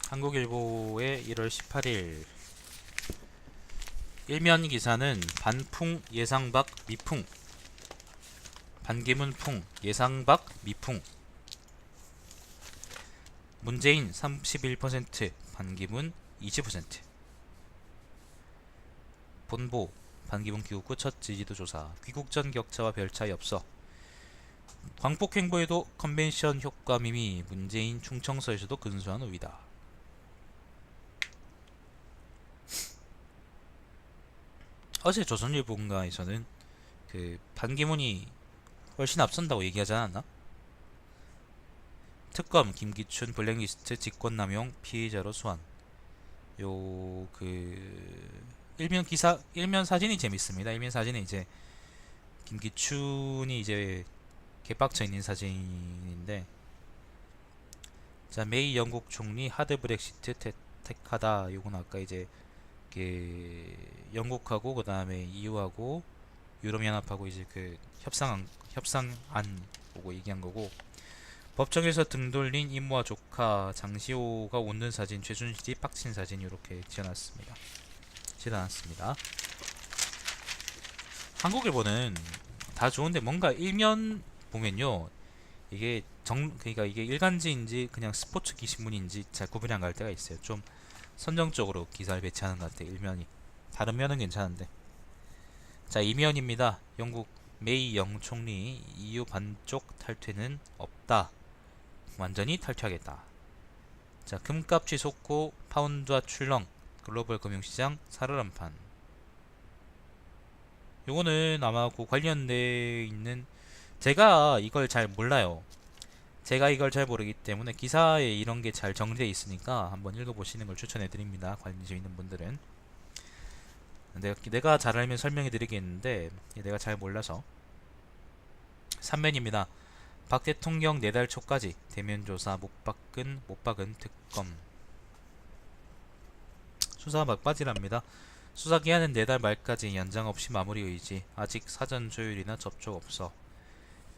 한국일보의 1월 18일 일면 기사는 반풍 예상박 미풍, 반기문 풍 예상박 미풍, 문재인 31%, 반기문 20%. 본보 반기문 귀국 후 첫 지지도 조사. 귀국 전 격차와 별 차이 없어. 광폭 행보에도 컨벤션 효과 미미. 문재인 충청서에서도 근소한 우위다. 어제 조선일보인가에서는 그 반기문이 훨씬 앞선다고 얘기하지 않았나? 특검 김기춘 블랙리스트 직권남용 피의자로 소환. 요 일면 기사 일면 사진이 재밌습니다. 일면 사진에 이제 김기춘이 이제 개빡쳐 있는 사진인데, 자 메이 영국 총리 하드 브렉시트 택하다. 요건 아까 이제 영국하고 그 다음에 EU하고 유럽연합하고 이제 협상안 보고 얘기한 거고, 법정에서 등 돌린 이모와 조카 장시호가 웃는 사진, 최순실이 빡친 사진 이렇게 지어놨습니다. 한국일보는 다 좋은데 뭔가 일면 보면요, 이게 그러니까 이게 일간지인지 그냥 스포츠 기신문인지 잘 구분이 안 갈 때가 있어요. 좀 선정적으로 기사를 배치하는 것 같아요. 일면이 다른 면은 괜찮은데. 자, 이면입니다. 영국 메이 영 총리 EU 반쪽 탈퇴는 없다. 완전히 탈퇴하겠다. 자, 금값 치솟고 파운드화 출렁. 글로벌 금융시장 살얼음판. 요거는 아마 그 관련돼 있는, 제가 이걸 잘 몰라요. 제가 이걸 잘 모르기 때문에 기사에 이런 게 잘 정리되어 있으니까 한번 읽어보시는 걸 추천해 드립니다. 관심 있는 분들은. 내가 잘 알면 설명해 드리겠는데 내가 잘 몰라서. 3면입니다. 박 대통령 4달 초까지 대면 조사 못 박은 특검. 수사 막바지랍니다. 수사 기한은 4달 말까지 연장 없이 마무리 의지. 아직 사전 조율이나 접촉 없어.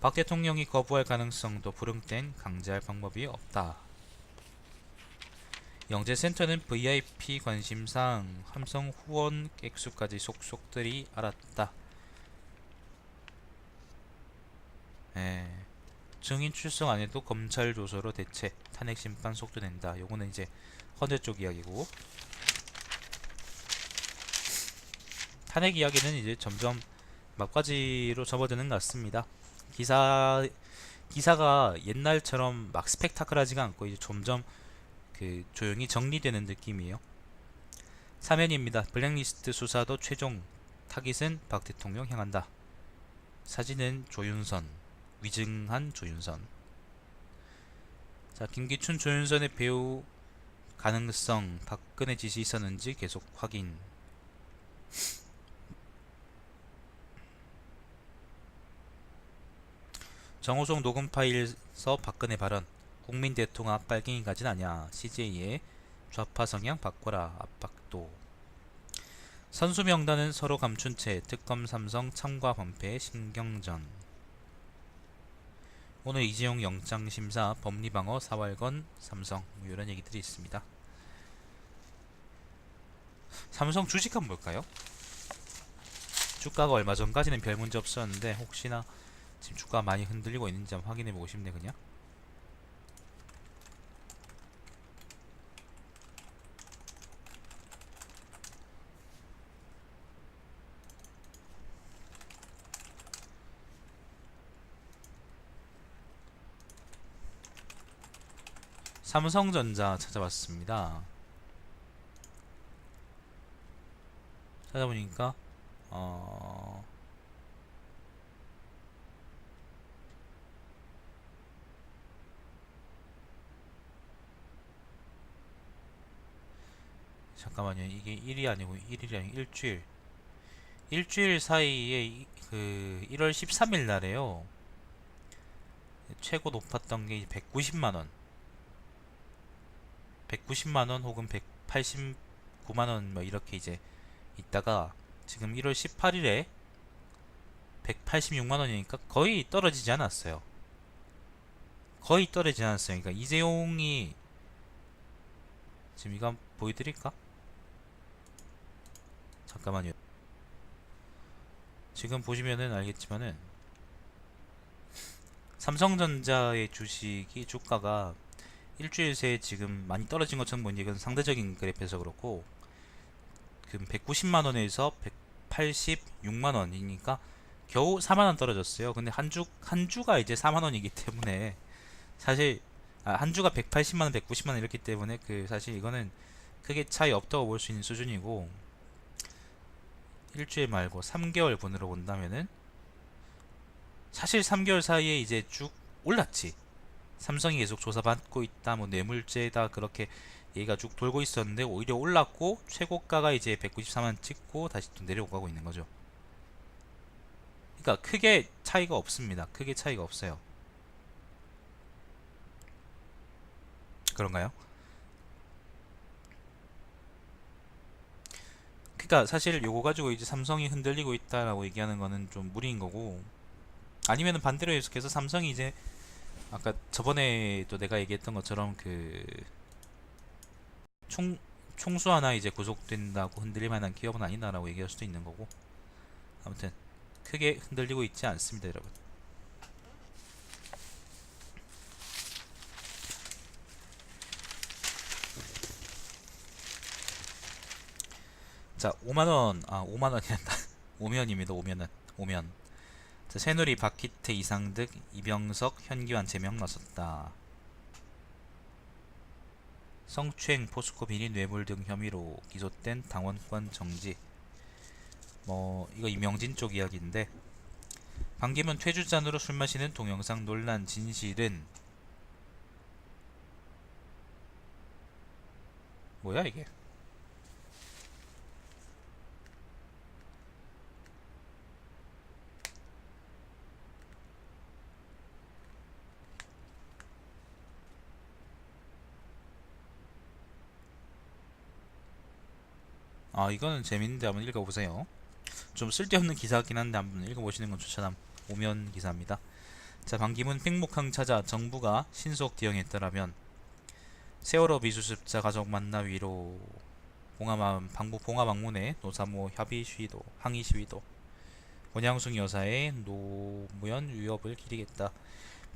박 대통령이 거부할 가능성도 불응된 강제할 방법이 없다. 영재센터는 VIP 관심사항, 함성 후원 액수까지 속속들이 알았다. 증인 출석 안 해도 검찰 조서로 대체, 탄핵 심판 속도낸다. 요거는 이제 헌재 쪽 이야기고, 탄핵 이야기는 이제 점점 막바지로 접어드는 것 같습니다. 기사가 옛날처럼 막 스펙타클하지가 않고 이제 점점 조용히 정리되는 느낌이에요. 사면입니다. 블랙리스트 수사도 최종 타깃은 박 대통령 향한다. 사진은 조윤선, 위증한 조윤선. 자, 김기춘 조윤선의 배우 가능성, 박근혜 지시 있었는지 계속 확인. 정호성 녹음 파일에서 박근혜 발언. 국민 대통합 빨갱이 가진 아냐. CJ의 좌파 성향 바꿔라 압박도. 선수 명단은 서로 감춘 채 특검 삼성 참가 범패 신경전. 오늘 이재용 영장심사 법리방어 사활건 삼성, 이런 얘기들이 있습니다. 삼성 주식 한번 볼까요? 주가가 얼마 전까지는 별 문제 없었는데 혹시나 지금 주가 많이 흔들리고 있는지 한번 확인해 보고 싶네. 그냥 삼성전자 찾아봤습니다. 찾아보니까 잠깐만요. 이게 1이 아니고 1일이 아니고 일주일 사이에 1월 13일 날에요. 최고 높았던 게 190만원, 190만원 혹은 189만원 뭐 이렇게 이제 있다가 지금 1월 18일에 186만원이니까 거의 떨어지지 않았어요. 그러니까 지금 이거 한번 보여드릴까? 잠깐만요. 지금 보시면은 알겠지만은 삼성전자의 주식이 주가가 일주일 새에 지금 많이 떨어진 것처럼 보이는데 이건 상대적인 그래프에서 그렇고 지금 190만원에서 186만원이니까 겨우 4만원 떨어졌어요. 근데 한 주가 이제 4만원이기 때문에 사실 한 주가 180만원, 190만원 이렇기 때문에 그 사실 이거는 크게 차이 없다고 볼 수 있는 수준이고, 일주일 말고 3개월 분으로 본다면은 사실 3개월 사이에 이제 쭉 올랐지. 삼성이 계속 조사받고 있다, 뭐 뇌물죄다, 그렇게 얘가 쭉 돌고 있었는데 오히려 올랐고 최고가가 이제 194만 찍고 다시 또 내려가고 있는 거죠. 그러니까 크게 차이가 없습니다. 크게 차이가 없어요. 그런가요? 그러니까 사실 요거 가지고 이제 삼성이 흔들리고 있다라고 얘기하는 거는 좀 무리인 거고, 아니면은 반대로 해석해서 삼성이 이제 아까 저번에 또 내가 얘기했던 것처럼 그 총, 총수 하나 이제 구속된다고 흔들릴 만한 기업은 아니다라고 얘기할 수도 있는 거고, 아무튼 크게 흔들리고 있지 않습니다, 여러분. 자, 5만원, 5만원이란다. 오면입니다, 오면은. 오면. 자, 새누리, 박희태, 이상득, 이병석, 현기환 3명 나섰다. 성추행, 포스코 비리, 뇌물 등 혐의로 기소된 당원권 정지. 뭐 이거 이명진 쪽 이야기인데, 반기문 퇴주잔으로 술 마시는 동영상 논란 진실은 뭐야 이게? 이거는 재밌는데 한번 읽어보세요. 좀 쓸데없는 기사긴 한데 한번 읽어보시는 건 추천함. 오면 기사입니다. 자, 반기문 팽목항 찾아 정부가 신속 대응했더라면 세월호 미수습자 가족 만나 위로, 봉화 방문에 노사모 협의 시위도, 항의 시위도, 권양숙 여사의 노무현 위협을 기리겠다.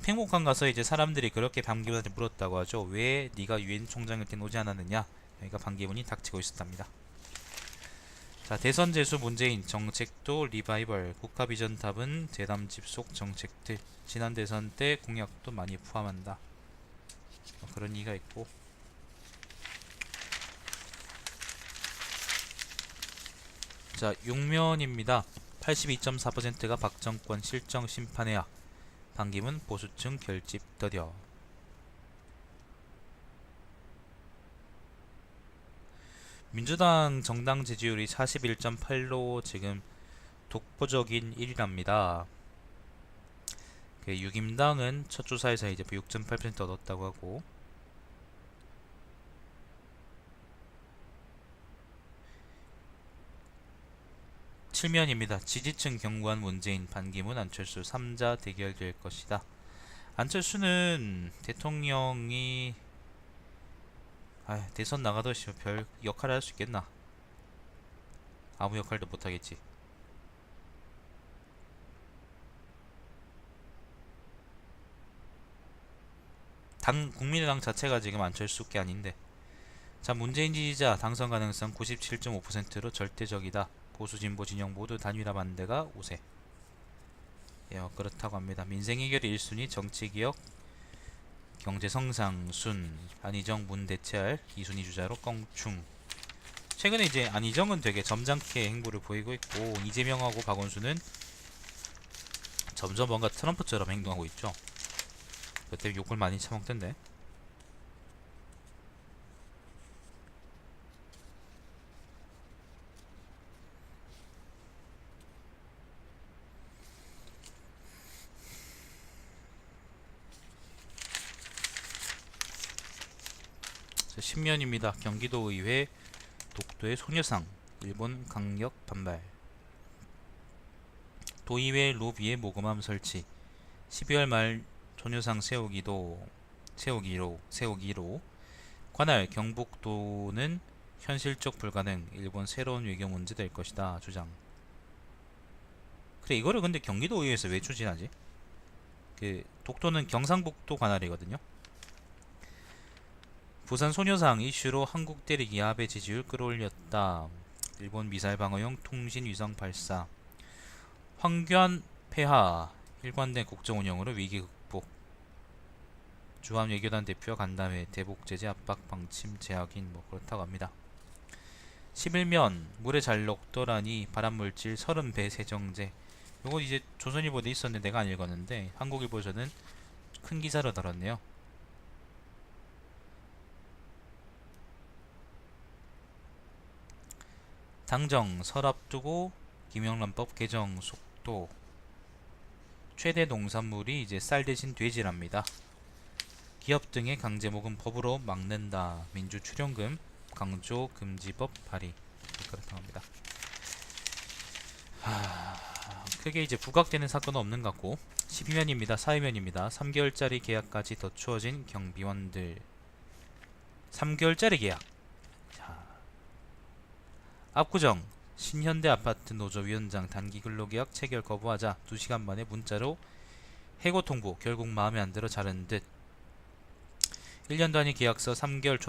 팽목항 가서 이제 사람들이 그렇게 반기문한테 물었다고 하죠. 왜 네가 유엔 총장일 때 오지 않았느냐? 그러니까 반기문이 닥치고 있었답니다. 자, 대선 재수 문재인 정책도 리바이벌, 국가 비전탑은 대담 집속 정책들, 지난 대선 때 공약도 많이 포함한다. 그런 얘기가 있고, 자, 6면입니다. 82.4%가 박정권 실정 심판해야, 반기문 보수층 결집 더뎌. 민주당 정당 지지율이 41.8로 지금 독보적인 1위랍니다. 그 유김당은 첫 조사에서 이제 6.8% 얻었다고 하고, 칠면입니다. 지지층 경고한 문재인, 반기문, 안철수 3자 대결될 것이다. 안철수는 대통령이 대선 나가도 별 역할을 할 수 있겠나? 아무 역할도 못하겠지. 국민의당 자체가 지금 안철수께 아닌데. 자, 문재인 지지자 당선 가능성 97.5%로 절대적이다. 보수 진보 진영 모두 단일화 반대가 우세. 예, 그렇다고 합니다. 민생 해결이 1순위, 정치 개혁, 경제 성장순, 안희정 문 대체할 2순위 주자로 껑충. 최근에 이제 안희정은 되게 점잖게 행보를 보이고 있고, 이재명하고 박원순은 점점 뭔가 트럼프처럼 행동하고 있죠. 그때 욕을 많이 처먹던데. 신면입니다. 경기도의회 독도의 소녀상, 일본 강력 반발. 도의회 로비에 모금함 설치. 12월 말 소녀상 세우기로 관할 경북도는 현실적 불가능. 일본 새로운 외교 문제 될 것이다. 주장. 그래 이거를 근데 경기도의회에서 왜 추진하지? 그 독도는 경상북도 관할이거든요. 부산 소녀상 이슈로 한국 때리기 아베 지지율 끌어올렸다. 일본 미사일 방어용 통신 위성 발사. 황교안 폐하. 일관된 국정 운영으로 위기 극복. 주한 외교단 대표 간담회. 대북 제재 압박 방침 재확인. 뭐 그렇다고 합니다. 11면 물에 잘 녹더라니 발암물질 30배 세정제. 요거 이제 조선일보도 있었는데 내가 안 읽었는데 한국일보에서는 큰 기사로 다뤘네요. 당정 설 앞두고 김영란법 개정 속도. 최대 농산물이 이제 쌀 대신 돼지랍니다. 기업 등의 강제모금 법으로 막는다. 민주 출연금 강조 금지법 발의. 그렇다고 합니다. 크게 이제 부각되는 사건은 없는 것 같고 12면입니다. 사회면입니다. 3개월짜리 계약까지 더 추워진 경비원들. 3개월짜리 계약. 자, 압구정 신현대 아파트 노조위원장 단기 근로계약 체결 거부하자 2시간 만에 문자로 해고 통보. 결국 마음에 안 들어 자른 듯. 1년 단위 계약서 3개월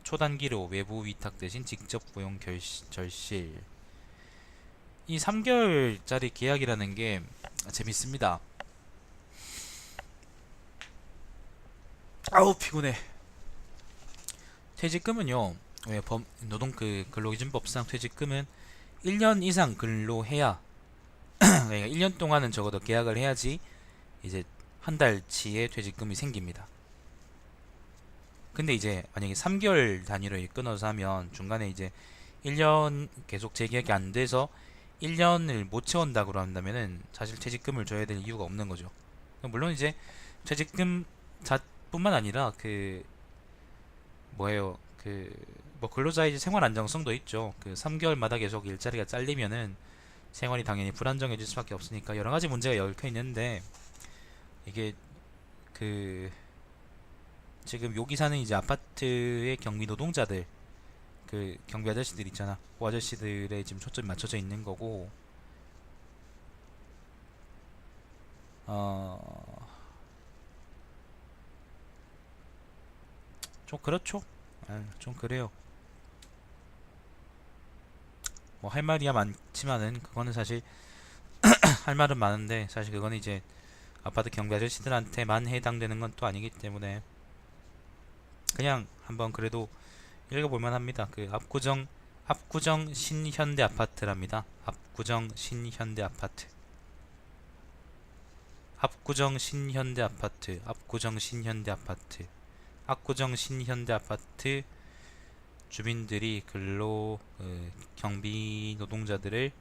초단기로 외부 위탁 대신 직접 고용 절실. 이 3개월짜리 계약이라는 게 재밌습니다. 아우 피곤해. 퇴직금은요, 왜 노동 근로기준법상 퇴직금은 1년 이상 근로해야 그러니까 1년 동안은 적어도 계약을 해야지 이제 한 달치의 퇴직금이 생깁니다. 근데 이제 만약에 3개월 단위로 끊어서 하면 중간에 이제 1년 계속 재계약이 안 돼서 1년을 못 채운다고 한다면은 사실 퇴직금을 줘야 될 이유가 없는 거죠. 물론 이제 퇴직금 자뿐만 아니라 그 뭐예요, 그 뭐 근로자의 이제 생활 안정성도 있죠. 그 3개월마다 계속 일자리가 잘리면은 생활이 당연히 불안정해질 수밖에 없으니까 여러 가지 문제가 얽혀 있는데, 이게 그 지금 여기 사는 이제 아파트의 경비 노동자들, 그 경비 아저씨들 있잖아. 그 아저씨들의 지금 초점이 맞춰져 있는 거고, 좀 그렇죠. 좀 그래요. 뭐 할 말이야 많지만은 그거는 사실 할 말은 많은데 사실 그거는 이제 아파트 경비 아저씨들한테만 해당되는 건 또 아니기 때문에 그냥 한번 그래도 읽어볼만 합니다. 그 압구정 신현대 아파트랍니다. 압구정 신현대 아파트. 압구정 신현대 아파트. 압구정 신현대 아파트. 압구정 신현대 아파트 주민들이 경비 노동자들을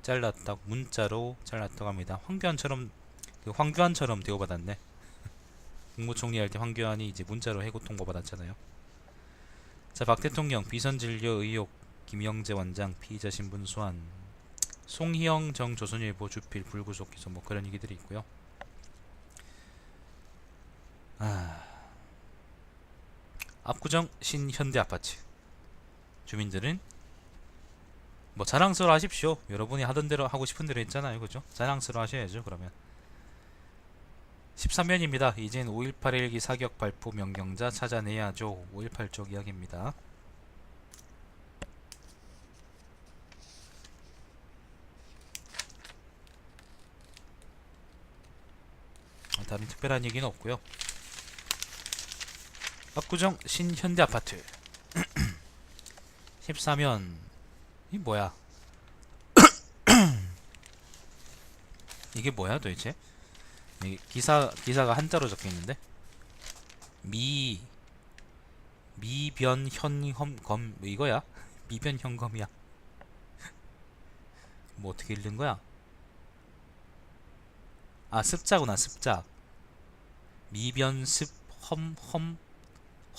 잘랐다고 문자로 잘랐다고 합니다. 황교안처럼 대우받았네. 국무총리 할 때 황교안이 이제 문자로 해고 통보 받았잖아요. 자, 박 대통령 비선 진료 의혹 김영재 원장 피의자 신분 소환. 송희영 정 조선일보 주필 불구속 기소. 뭐 그런 얘기들이 있고요. 압구정 신현대 아파트 주민들은 뭐 자랑스러워 하십시오. 여러분이 하던 대로 하고 싶은 대로 했잖아요. 그죠? 자랑스러워 하셔야죠. 그러면 13면입니다. 이젠 5.18 헬기 사격 발포 명경자 찾아내야죠. 5.18 쪽 이야기입니다. 다른 특별한 얘기는 없고요. 압구정 신현대 아파트 14면 이 뭐야? 이게 뭐야 도대체? 이게 기사가 한자로 적혀 있는데 미변현검 뭐 이거야? 미변현검이야. 뭐 어떻게 읽는 거야? 아, 습자구나. 습자. 미변습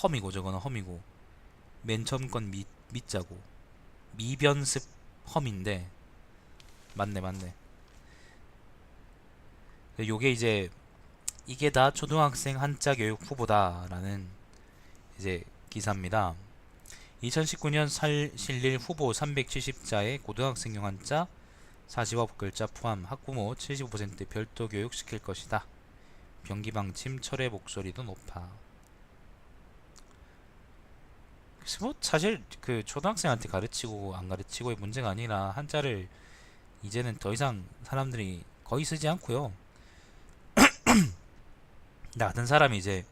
험이고 저거는 험이고 맨 처음 건 미자고 미변습 험인데 맞네. 요게 이제 이게 다 초등학생 한자 교육 후보다라는 이제 기사입니다. 2019년 실릴 후보 370자의 고등학생용 한자 49글자 포함 학부모 75% 별도 교육시킬 것이다. 병기방침 철회 목소리도 높아. 그래서 뭐 사실 그 초등학생한테 가르치고 안 가르치고의 문제가 아니라 한자를 이제는 더 이상 사람들이 거의 쓰지 않고요. 나 같은 사람이 이제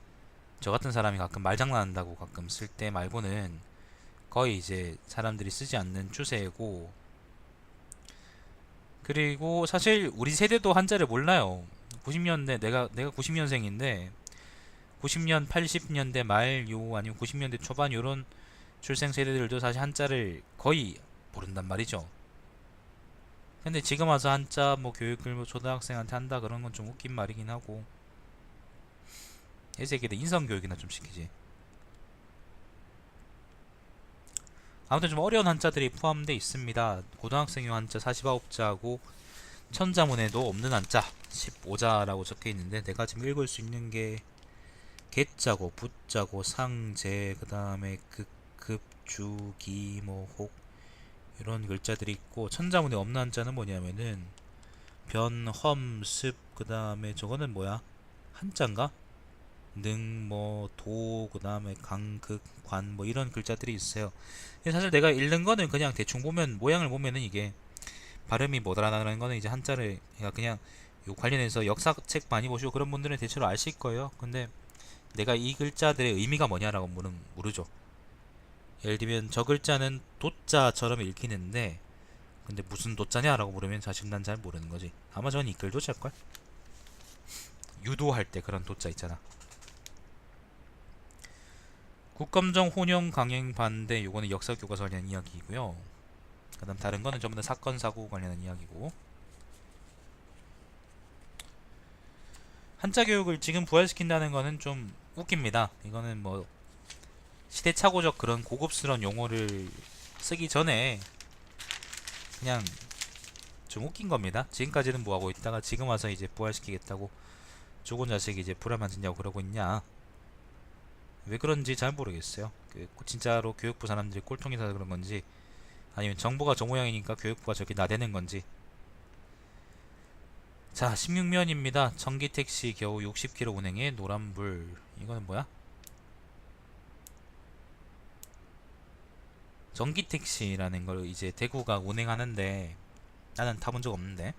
저 같은 사람이 가끔 말장난한다고 가끔 쓸 때 말고는 거의 이제 사람들이 쓰지 않는 추세고, 그리고 사실 우리 세대도 한자를 몰라요. 90년대 내가 90년생인데 90년 80년대 말 요 아니면 90년대 초반 요런 출생 세대들도 사실 한자를 거의 모른단 말이죠. 근데 지금 와서 한자 뭐 교육을 뭐 초등학생한테 한다 그런 건 좀 웃긴 말이긴 하고, 이 새끼들 인성교육이나 좀 시키지. 아무튼 좀 어려운 한자들이 포함되어 있습니다. 고등학생용 한자 49자하고 천자문에도 없는 한자 15자라고 적혀 있는데, 내가 지금 읽을 수 있는 게 개자고 부자고 상제 그 다음에 극급 주기 뭐 혹 이런 글자들이 있고, 천자문에 없는 한자는 뭐냐면은 변, 험, 습 그 다음에 저거는 뭐야? 한자인가? 능, 뭐, 도, 그 다음에 강, 극, 관, 뭐 이런 글자들이 있어요. 사실 내가 읽는 거는 그냥 대충 보면, 모양을 보면은 이게 발음이 뭐더라라는 거는 이제 한자를 그냥 요 관련해서 역사책 많이 보시고 그런 분들은 대체로 아실 거예요. 근데 내가 이 글자들의 의미가 뭐냐라고 모르죠. 예를 들면 저 글자는 도자처럼 읽히는데 근데 무슨 도자냐라고 물으면 사실 난 잘 모르는 거지. 아마 전 이끌 도자일걸? 유도할 때 그런 도자 있잖아. 국감정 혼용 강행 반대, 요거는 역사 교과서 관련 이야기이고요. 그 다음 다른 거는 전부 다 사건 사고 관련한 이야기고, 한자 교육을 지금 부활시킨다는 거는 좀 웃깁니다. 이거는 뭐 시대착오적 그런 고급스러운 용어를 쓰기 전에 그냥 좀 웃긴 겁니다. 지금까지는 뭐 하고 있다가 지금 와서 이제 부활시키겠다고 죽은 자식이 이제 불알 만지냐고 그러고 있냐. 왜 그런지 잘 모르겠어요. 진짜로 교육부 사람들이 꼴통이 사서 그런 건지, 아니면 정부가 저 모양이니까 교육부가 저렇게 나대는 건지. 자, 16면입니다. 전기택시 겨우 60km 운행에 노란불. 이거는 뭐야? 전기택시라는 걸 이제 대구가 운행하는데 나는 타본 적 없는데,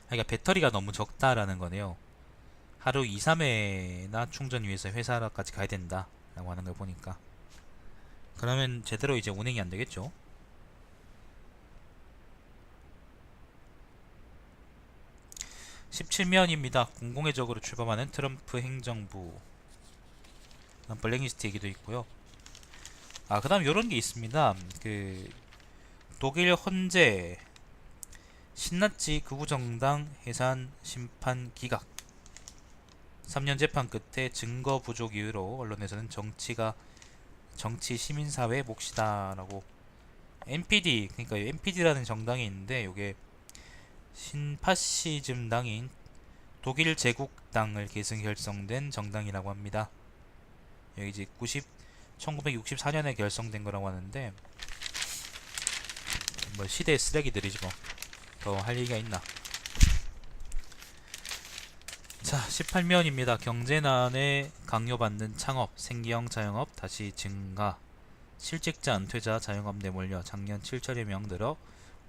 그러니까 배터리가 너무 적다라는 거네요. 하루 2, 3회나 충전 위해서 회사까지 가야 된다 라고 하는 걸 보니까, 그러면 제대로 이제 운행이 안 되겠죠. 17면입니다. 공공의적으로 출범하는 트럼프 행정부. 블랙리스트 얘기도 있고요. 그 다음 요런 게 있습니다. 독일 헌재 신나치 극우정당 해산 심판 기각. 3년 재판 끝에 증거 부족 이유로 언론에서는 정치 시민사회 몫이다라고. NPD, 그러니까 NPD라는 정당이 있는데 요게 신파시즘 당인 독일 제국당을 계승 결성된 정당이라고 합니다. 여기 이제 1964년에 결성된 거라고 하는데, 뭐 시대의 쓰레기들이지 뭐. 더 할 얘기가 있나. 자, 18면입니다. 경제난에 강요받는 창업, 생계형 자영업 다시 증가. 실직자, 은퇴자, 자영업 내몰려 작년 7천여 명 늘어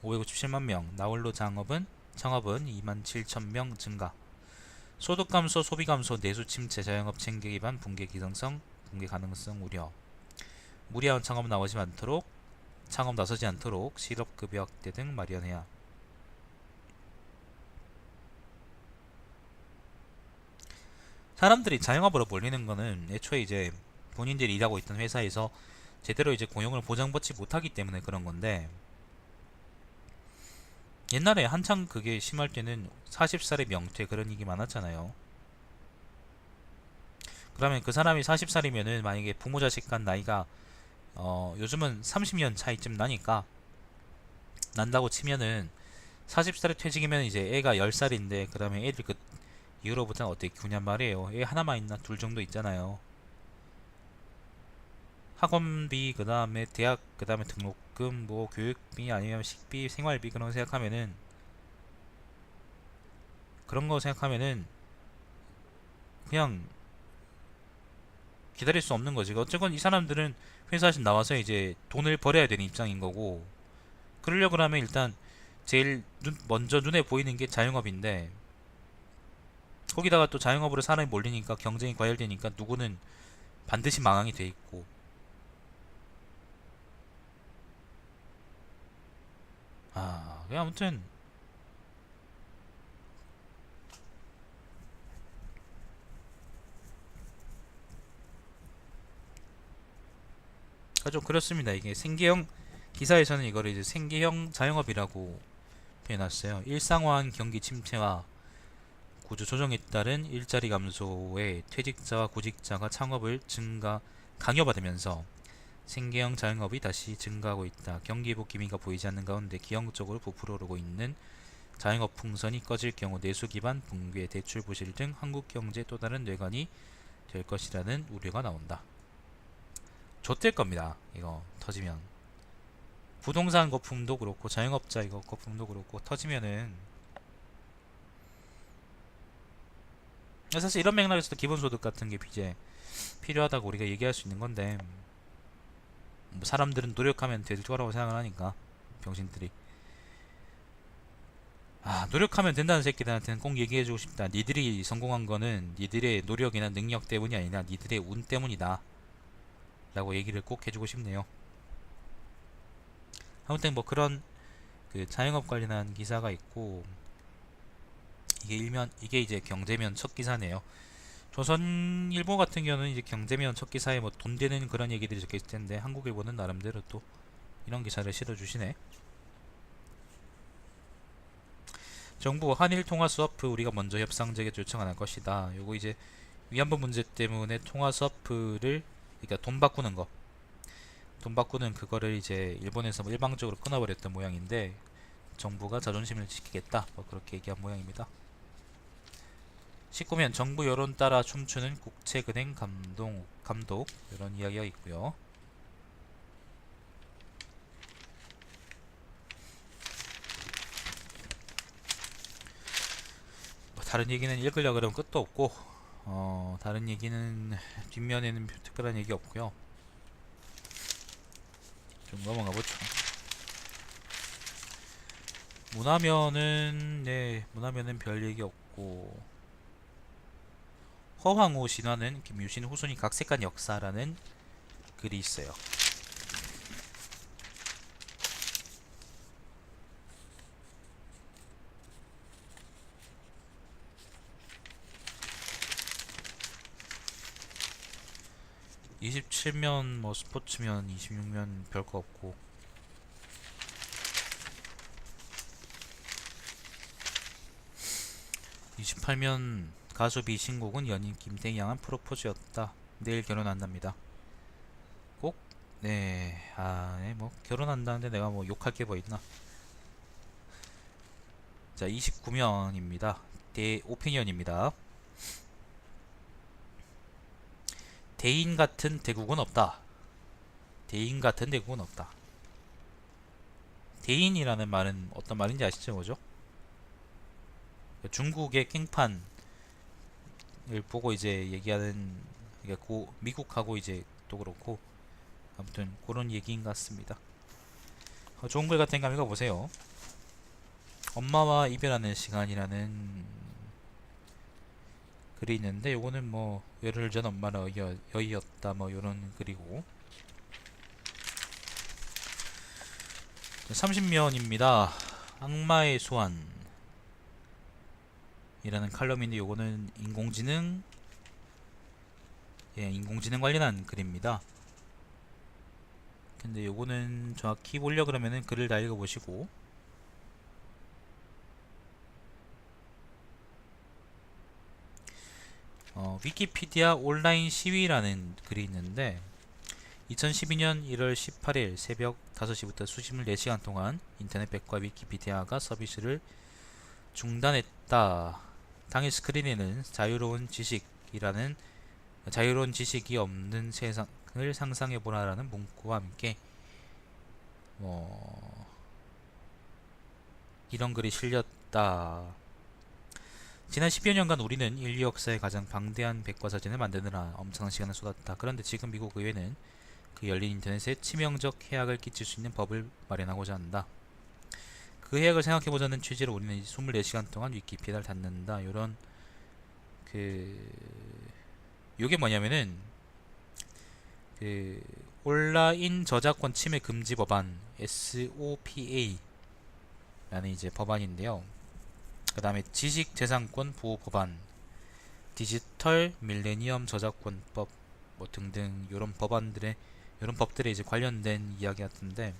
557만 명. 나홀로 창업은 2만 7천 명 증가. 소득 감소, 소비 감소, 내수 침체, 자영업 체계 기반 붕괴 가능성 우려. 무리한 창업 나서지 않도록 실업급여 확대 등 마련해야. 사람들이 자영업으로 몰리는 거는 애초에 이제 본인들이 일하고 있던 회사에서 제대로 이제 고용을 보장받지 못하기 때문에 그런 건데, 옛날에 한창 그게 심할 때는 40살의 명퇴 그런 얘기 많았잖아요. 그러면 그 사람이 40살이면은 만약에 부모 자식 간 나이가 요즘은 30년 차이쯤 나니까 난다고 치면은 40살에 퇴직이면 이제 애가 10살인데 그 다음에 애들 이거보다는 어떻게 키우냔 말이에요. 얘 하나만 있나 둘 정도 있잖아요. 학원비, 그 다음에 대학, 그 다음에 등록금, 뭐 교육비 아니면 식비, 생활비 그런 거 생각하면은, 그런 거 생각하면은 그냥 기다릴 수 없는 거지. 어쨌건 이 사람들은 회사에서 나와서 이제 돈을 벌어야 되는 입장인 거고, 그러려고 하면 일단 제일 먼저 눈에 보이는 게 자영업인데, 거기다가 또 자영업으로 사람이 몰리니까 경쟁이 과열되니까 누구는 반드시 망항이 돼 있고. 그냥 아무튼 좀 그렇습니다. 이게 생계형 기사에서는 이거를 이제 생계형 자영업이라고 표현했어요. 일상화한 경기 침체와 구조 조정에 따른 일자리 감소에 퇴직자와 구직자가 창업을 강요받으면서 생계형 자영업이 다시 증가하고 있다. 경기 회복 기미가 보이지 않는 가운데 기형적으로 부풀어 오르고 있는 자영업 풍선이 꺼질 경우 내수 기반 붕괴, 대출 부실 등 한국 경제의 또 다른 뇌관이 될 것이라는 우려가 나온다. 좆될 겁니다. 이거 터지면. 부동산 거품도 그렇고 자영업자 이거 거품도 그렇고 터지면은, 사실 이런 맥락에서도 기본소득 같은 게 이제 필요하다고 우리가 얘기할 수 있는 건데, 뭐 사람들은 노력하면 될 거라고 생각을 하니까, 병신들이. 노력하면 된다는 새끼들한테는 꼭 얘기해주고 싶다. 니들이 성공한 거는 니들의 노력이나 능력 때문이 아니라 니들의 운 때문이다 라고 얘기를 꼭 해주고 싶네요. 아무튼 뭐 그런 그 자영업 관련한 기사가 있고, 이게 이제 경제면 첫 기사네요. 조선일보 같은 경우는 이제 경제면 첫 기사에 뭐 돈 되는 그런 얘기들이 적혀 있을 텐데, 한국일보는 나름대로 또 이런 기사를 실어주시네. 정부 한일 통화 스와프 우리가 먼저 협상 재개 요청 안 할 것이다. 요거 이제 위안부 문제 때문에 통화 스와프를, 그러니까 돈 바꾸는 그거를 이제 일본에서 뭐 일방적으로 끊어버렸던 모양인데, 정부가 자존심을 지키겠다 뭐 그렇게 얘기한 모양입니다. 19면 정부 여론 따라 춤추는 국채은행 감독 이런 이야기가 있고요. 뭐 다른 얘기는 읽으려고 그러면 끝도 없고, 다른 얘기는 뒷면에는 특별한 얘기 없고요. 좀 넘어가 보죠. 문화면은 별 얘기 없고, 허황우 신화는 김유신 후손이 각색한 역사라는 글이 있어요. (27면) 뭐 스포츠면, (26면) 별거 없고, 28면 가수 B 신곡은 연인 김태희 향한 프로포즈였다. 내일 결혼한답니다. 꼭? 네, 뭐 결혼한다는데 내가 뭐 욕할 게 뭐 있나? 자, 29면입니다. 오피니언입니다. 대인 같은 대국은 없다. 대인 같은 대국은 없다. 대인이라는 말은 어떤 말인지 아시죠, 뭐죠? 중국의 깽판을 보고 이제 얘기하는, 그러니까 미국하고 이제 또 그렇고, 아무튼 그런 얘기인 것 같습니다. 좋은 글 같은 거 한번 읽어보세요. 엄마와 이별하는 시간이라는 글이 있는데, 요거는 뭐 열흘 전 엄마는 여의였다 뭐 요런 글이고, 30면입니다. 악마의 소환 이라는 칼럼인데, 요거는 인공지능 관련한 글입니다. 근데 요거는 정확히 보려고 그러면은 글을 다 읽어보시고, 위키피디아 온라인 시위라는 글이 있는데, 2012년 1월 18일 새벽 5시부터 수십일 4시간 동안 인터넷 백과 위키피디아가 서비스를 중단했다 당일 스크린에는 자유로운 지식이 없는 세상을 상상해보라라는 문구와 함께 뭐 이런 글이 실렸다. 지난 10여 년간 우리는 인류 역사의 가장 방대한 백과사전을 만드느라 엄청난 시간을 쏟았다. 그런데 지금 미국 의회는 그 열린 인터넷에 치명적 해악을 끼칠 수 있는 법을 마련하고자 한다. 그 해악을 생각해보자는 취지로 우리는 24시간 동안 위키피디아를 닫는다. 요런 요게 뭐냐면은 온라인 저작권 침해 금지 법안 SOPA 라는 이제 법안인데요. 그 다음에 지식재산권 보호 법안, 디지털 밀레니엄 저작권법 뭐 등등 이런 법들에 이제 관련된 이야기 같은데,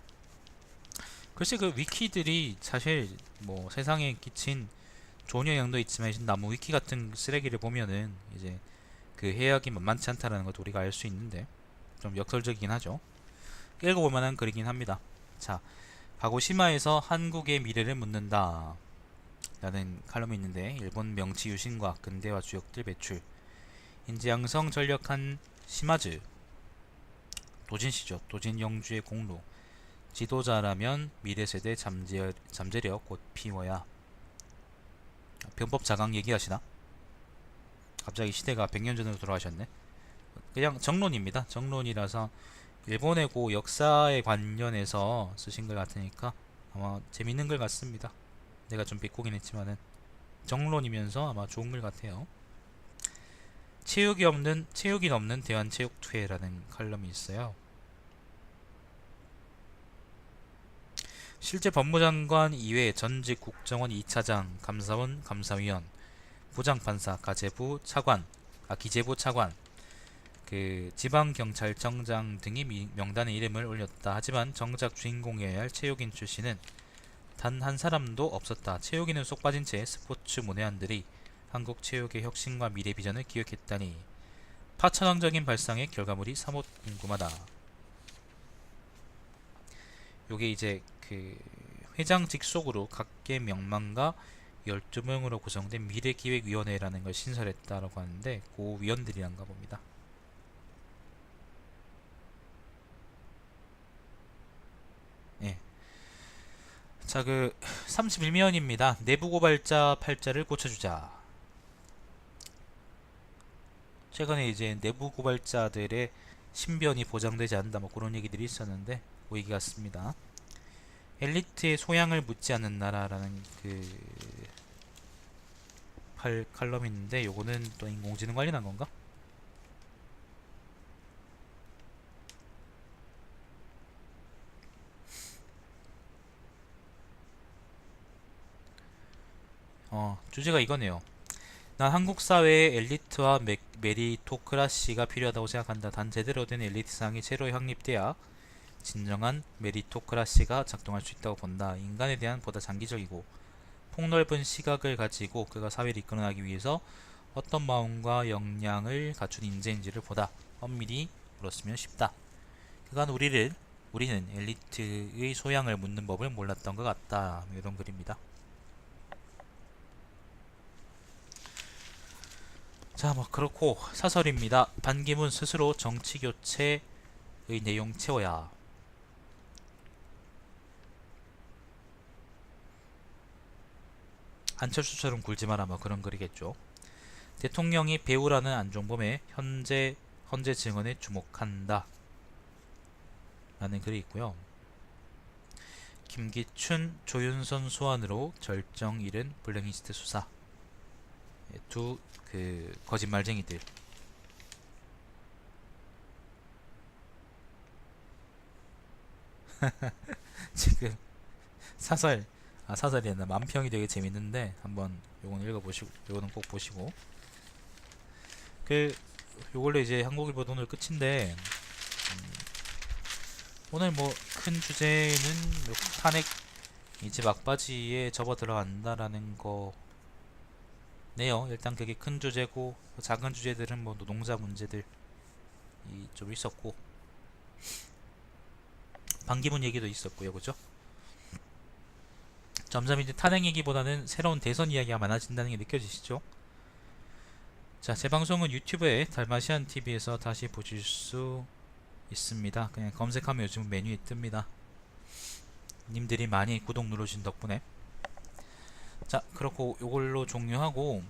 글쎄 그 위키들이 사실 뭐 세상에 끼친 좋은 영향도 있지만 나무 위키 같은 쓰레기를 보면은 이제 그 해악이 만만치 않다라는 것도 우리가 알 수 있는데 좀 역설적이긴 하죠. 읽어볼 만한 글이긴 합니다. 자, 가고시마에서 한국의 미래를 묻는다 라는 칼럼이 있는데, 일본 명치 유신과 근대화 주역들 배출, 인지양성 전력한 시마즈, 도진시죠. 도진 영주의 공로, 지도자라면 미래세대 잠재력 곧 피워야. 병법 자강 얘기하시나? 갑자기 시대가 100년 전으로 돌아가셨네. 그냥 정론입니다. 정론이라서 일본의 고 역사에 관련해서 쓰신 것 같으니까 아마 재밌는 글 같습니다. 내가 좀 비꼬긴 했지만은 정론이면서 아마 좋은 글 같아요. 체육이 넘는 대한체육투회라는 칼럼이 있어요. 실제 법무장관 이외 전직 국정원 2차장, 감사원, 감사위원, 부장판사, 기재부 차관, 지방경찰청장 등이 명단에 이름을 올렸다. 하지만 정작 주인공이어야 할 체육인 출신은 단 한 사람도 없었다. 체육인은 쏙 빠진 채 스포츠 문외한들이 한국 체육의 혁신과 미래 비전을 기획했다니 파천왕적인 발상의 결과물이 사뭇 궁금하다. 요게 이제 회장 직속으로 각계 명망가 12명으로 구성된 미래기획위원회라는 걸 신설했다라고 하는데 그 위원들이란가 봅니다. 예. 자, 31면입니다. 내부고발자 팔자를 고쳐주자. 최근에 이제 내부고발자들의 신변이 보장되지 않는다 뭐 그런 얘기들이 있었는데 그 얘기 같습니다. 엘리트의 소양을 묻지 않는 나라라는 칼럼이 있는데, 요거는 또 인공지능 관련한 건가? 주제가 이거네요. 난 한국 사회의 엘리트와 메리토크라시가 필요하다고 생각한다. 단 제대로 된 엘리트상이 제로 확립돼야 진정한 메리토크라시가 작동할 수 있다고 본다. 인간에 대한 보다 장기적이고 폭넓은 시각을 가지고 그가 사회를 이끌어나기 위해서 어떤 마음과 역량을 갖춘 인재인지를 보다 엄밀히 물었으면 쉽다. 그간 우리는 엘리트의 소양을 묻는 법을 몰랐던 것 같다. 이런 글입니다. 자, 뭐 그렇고 사설입니다. 반기문 스스로 정치교체의 내용 채워야. 안철수처럼 굴지 마라 뭐 그런 글이겠죠. 대통령이 배우라는 안종범의 헌재 증언에 주목한다 라는 글이 있고요. 김기춘, 조윤선 소환으로 절정 잃은 블랙리스트 수사. 두 거짓말쟁이들. 지금 사설이었나 만평이 되게 재밌는데 한번 요건 읽어보시고, 요거는 꼭 보시고, 요걸로 이제 한국일보 오늘 끝인데, 오늘 뭐 큰 주제는 탄핵 이제 막바지에 접어 들어간다라는 거네요. 일단 그게 큰 주제고, 작은 주제들은 뭐 노동자 문제들이 좀 있었고, 반기문 얘기도 있었고요, 그죠? 점점 이제 탄핵 얘기보다는 새로운 대선 이야기가 많아진다는 게 느껴지시죠? 자, 제 방송은 유튜브에 달마시안 TV에서 다시 보실 수 있습니다. 그냥 검색하면 요즘 메뉴에 뜹니다. 님들이 많이 구독 눌러주신 덕분에. 자, 그렇고 요걸로 종료하고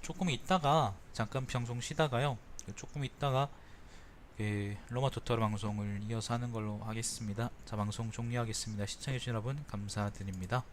조금 있다가 잠깐 방송 쉬다가요. 조금 있다가 로마 토토로 방송을 이어서 하는 걸로 하겠습니다. 자, 방송 종료하겠습니다. 시청해주신 여러분 감사드립니다.